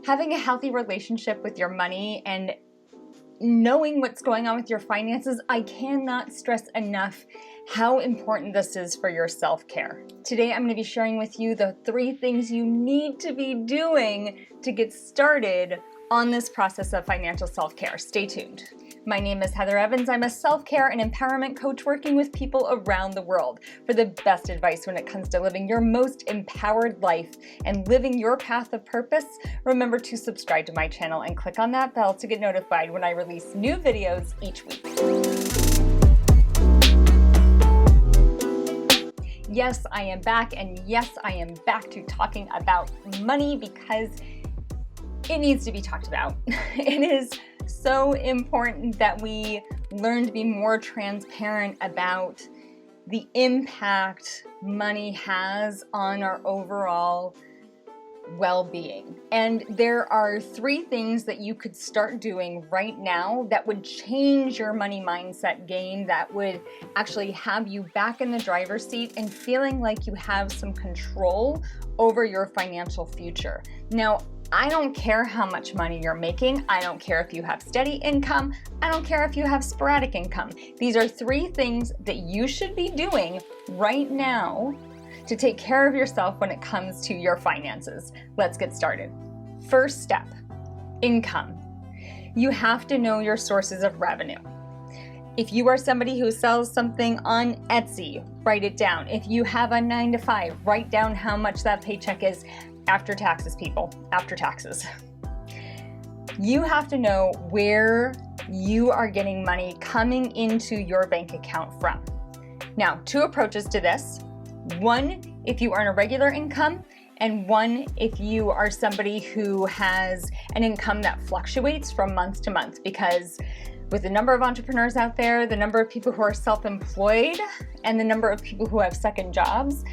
Having a healthy relationship with your money and knowing what's going on with your finances, I cannot stress enough how important this is for your self-care. Today, I'm going to be sharing with you the 3 things you need to be doing to get started on this process of financial self-care. Stay tuned. My name is Heather Evans. I'm a self-care and empowerment coach working with people around the world for the best advice when it comes to living your most empowered life and living your path of purpose. Remember to subscribe to my channel and click on that bell to get notified when I release new videos each week. Yes, I am back, and yes, I am back to talking about money because it needs to be talked about. It is so important that we learn to be more transparent about the impact money has on our overall well-being. And there are 3 things that you could start doing right now that would change your money mindset game, that would actually have you back in the driver's seat and feeling like you have some control over your financial future. Now, I don't care how much money you're making. I don't care if you have steady income. I don't care if you have sporadic income. These are 3 things that you should be doing right now to take care of yourself when it comes to your finances. Let's get started. First step, income. You have to know your sources of revenue. If you are somebody who sells something on Etsy, write it down. If you have a 9-to-5, write down how much that paycheck is after taxes, people, after taxes. You have to know where you are getting money coming into your bank account from. Now, 2 approaches to this. 1, if you earn a regular income, and 1, if you are somebody who has an income that fluctuates from month to month, because with the number of entrepreneurs out there, the number of people who are self-employed, and the number of people who have second jobs,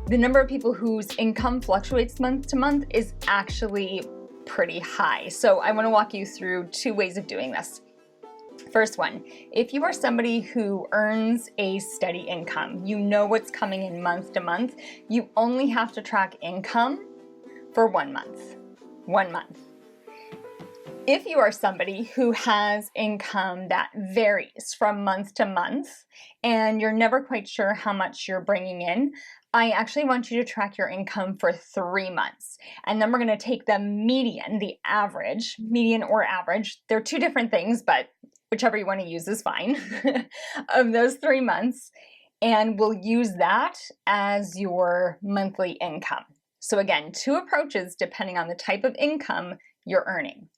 the number of people whose income fluctuates month to month is actually pretty high. So I want to walk you through 2 ways of doing this. First one, if you are somebody who earns a steady income, you know what's coming in month to month, you only have to track income for 1 month. 1 month. If you are somebody who has income that varies from month to month and you're never quite sure how much you're bringing in, I actually want you to track your income for 3 months. And then we're going to take the median, the average, median or average. They're 2 different things, but whichever you want to use is fine, of those 3 months. And we'll use that as your monthly income. So again, 2 approaches depending on the type of income you're earning.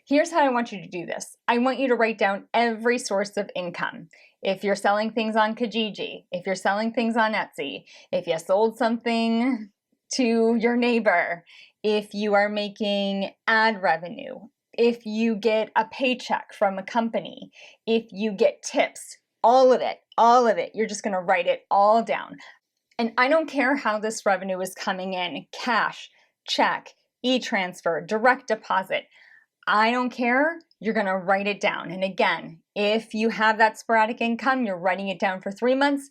Here's how I want you to do this. I want you to write down every source of income. If you're selling things on Kijiji, if you're selling things on Etsy, if you sold something to your neighbor, if you are making ad revenue, if you get a paycheck from a company, if you get tips, all of it, you're just going to write it all down. And I don't care how this revenue is coming in, cash, check, e-transfer, direct deposit. I don't care, you're going to write it down. And again, if you have that sporadic income, you're writing it down for 3 months.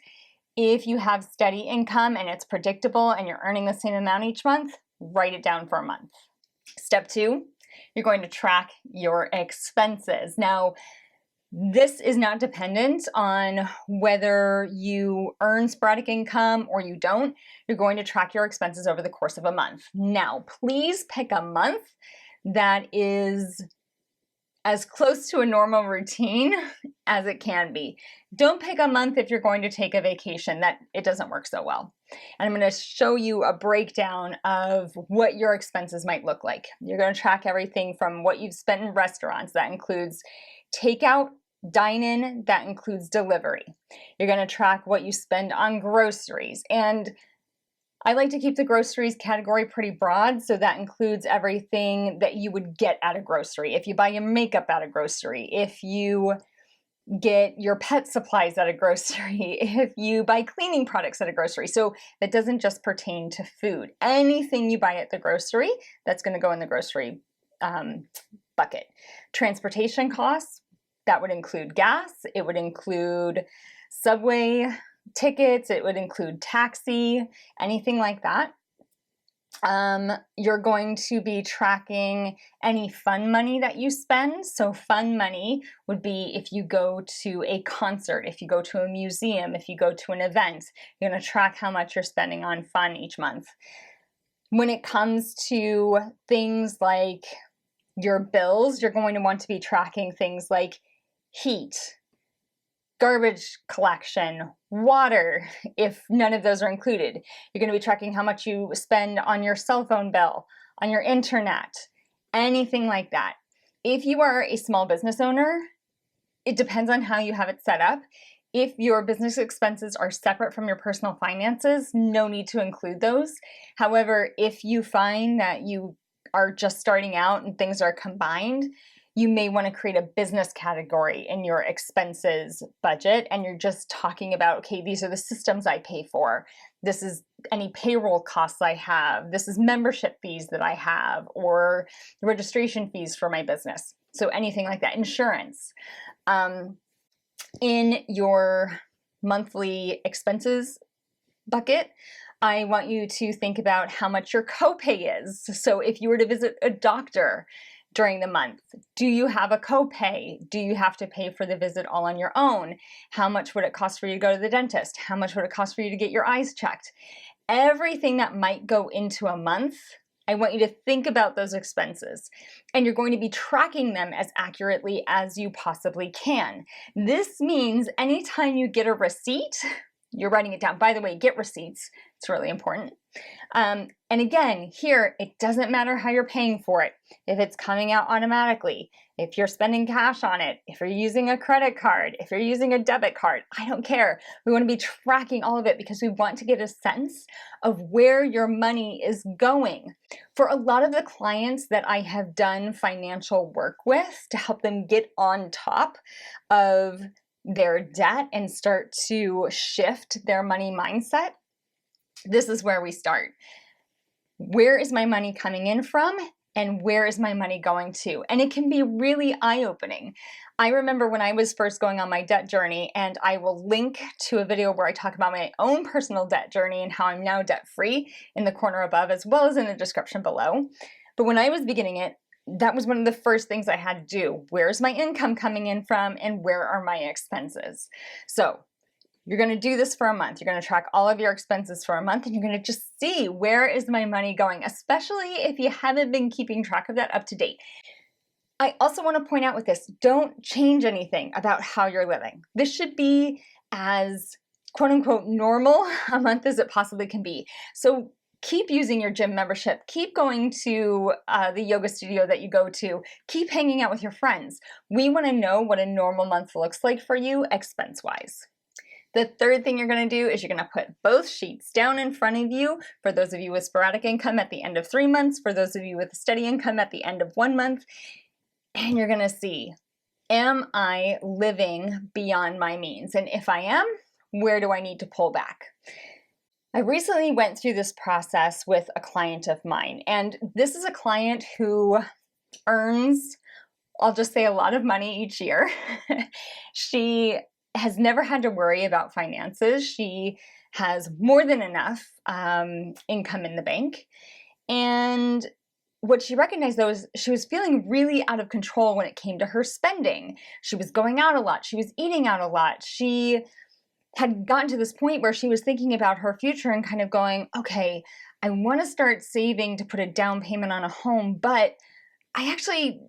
If you have steady income and it's predictable and you're earning the same amount each month, write it down for a month. Step 2, you're going to track your expenses. Now, this is not dependent on whether you earn sporadic income or you don't. You're going to track your expenses over the course of a month. Now, please pick a month that is as close to a normal routine as it can be. Don't pick a month if you're going to take a vacation. That it doesn't work so well. And I'm going to show you a breakdown of what your expenses might look like. You're going to track everything from what you've spent in restaurants. That includes takeout, dine-in, that includes delivery. You're going to track what you spend on groceries. And I like to keep the groceries category pretty broad, so that includes everything that you would get at a grocery. If you buy your makeup at a grocery, if you get your pet supplies at a grocery, if you buy cleaning products at a grocery. So that doesn't just pertain to food. Anything you buy at the grocery, that's going to go in the grocery bucket. Transportation costs, that would include gas, it would include subway tickets, it would include taxi, anything like that. You're going to be tracking any fun money that you spend. So fun money would be if you go to a concert, if you go to a museum, if you go to an event, you're going to track how much you're spending on fun each month. When it comes to things like your bills, you're going to want to be tracking things like heat, garbage collection, water, if none of those are included. You're going to be tracking how much you spend on your cell phone bill, on your internet, anything like that. If you are a small business owner, it depends on how you have it set up. If your business expenses are separate from your personal finances, no need to include those. However, if you find that you are just starting out and things are combined, you may want to create a business category in your expenses budget, and you're just talking about, okay, these are the systems I pay for. This is any payroll costs I have. This is membership fees that I have, or registration fees for my business. So anything like that. Insurance. In your monthly expenses bucket, I want you to think about how much your copay is. So if you were to visit a doctor during the month, do you have a copay? Do you have to pay for the visit all on your own? How much would it cost for you to go to the dentist? How much would it cost for you to get your eyes checked? Everything that might go into a month, I want you to think about those expenses, and you're going to be tracking them as accurately as you possibly can. This means anytime you get a receipt, you're writing it down. By the way, get receipts. It's really important. And again, here, it doesn't matter how you're paying for it. If it's coming out automatically, if you're spending cash on it, if you're using a credit card, if you're using a debit card, I don't care. We want to be tracking all of it because we want to get a sense of where your money is going. For a lot of the clients that I have done financial work with to help them get on top of their debt and start to shift their money mindset, this is where we start. Where is my money coming in from, and where is my money going to? And it can be really eye-opening. I remember when I was first going on my debt journey, and I will link to a video where I talk about my own personal debt journey and how I'm now debt-free in the corner above, as well as in the description below. But when I was beginning it, that was one of the first things I had to do. Where's my income coming in from, and where are my expenses? So you're going to do this for a month. You're going to track all of your expenses for a month, and you're going to just see, where is my money going, especially if you haven't been keeping track of that up to date. I also want to point out with this, don't change anything about how you're living. This should be as quote unquote normal a month as it possibly can be. So keep using your gym membership, keep going to the yoga studio that you go to, keep hanging out with your friends. We want to know what a normal month looks like for you expense-wise. The third thing you're going to do is you're going to put both sheets down in front of you. For those of you with sporadic income at the end of 3 months, for those of you with steady income at the end of 1 month, and you're going to see, am I living beyond my means? And if I am, where do I need to pull back? I recently went through this process with a client of mine, and this is a client who earns, I'll just say, a lot of money each year. She has never had to worry about finances. She has more than enough income in the bank. And what she recognized, though, is she was feeling really out of control when it came to her spending. She was going out a lot. She was eating out a lot. She had gotten to this point where she was thinking about her future and kind of going, okay, I want to start saving to put a down payment on a home, but I actually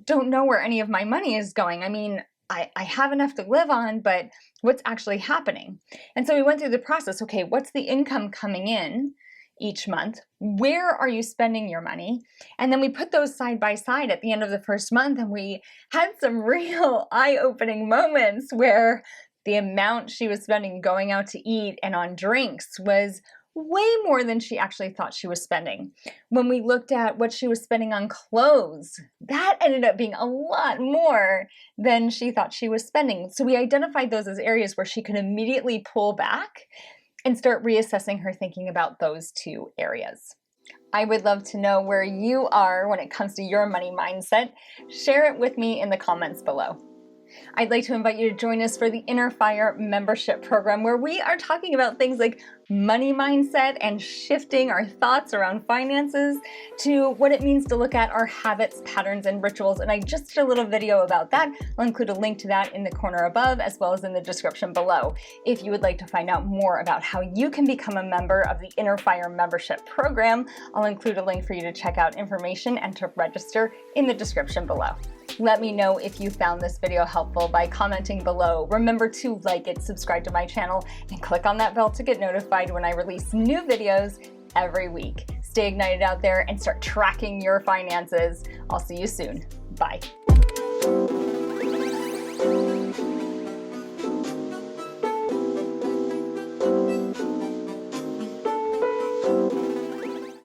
don't know where any of my money is going. I mean, I have enough to live on, but what's actually happening? And so we went through the process. Okay, what's the income coming in each month? Where are you spending your money? And then we put those side by side at the end of the first month, and we had some real eye-opening moments where the amount she was spending going out to eat and on drinks was way more than she actually thought she was spending. When we looked at what she was spending on clothes, that ended up being a lot more than she thought she was spending. So we identified those as areas where she could immediately pull back and start reassessing her thinking about those two areas. I would love to know where you are when it comes to your money mindset. Share it with me in the comments below. I'd like to invite you to join us for the Inner Fire membership program, where we are talking about things like money mindset and shifting our thoughts around finances to what it means to look at our habits, patterns, and rituals. And I just did a little video about that. I'll include a link to that in the corner above, as well as in the description below. If you would like to find out more about how you can become a member of the Inner Fire membership program, I'll include a link for you to check out information and to register in the description below. Let me know if you found this video helpful by commenting below. Remember to like it, subscribe to my channel, and click on that bell to get notified when I release new videos every week. Stay ignited out there and start tracking your finances. I'll see you soon. Bye.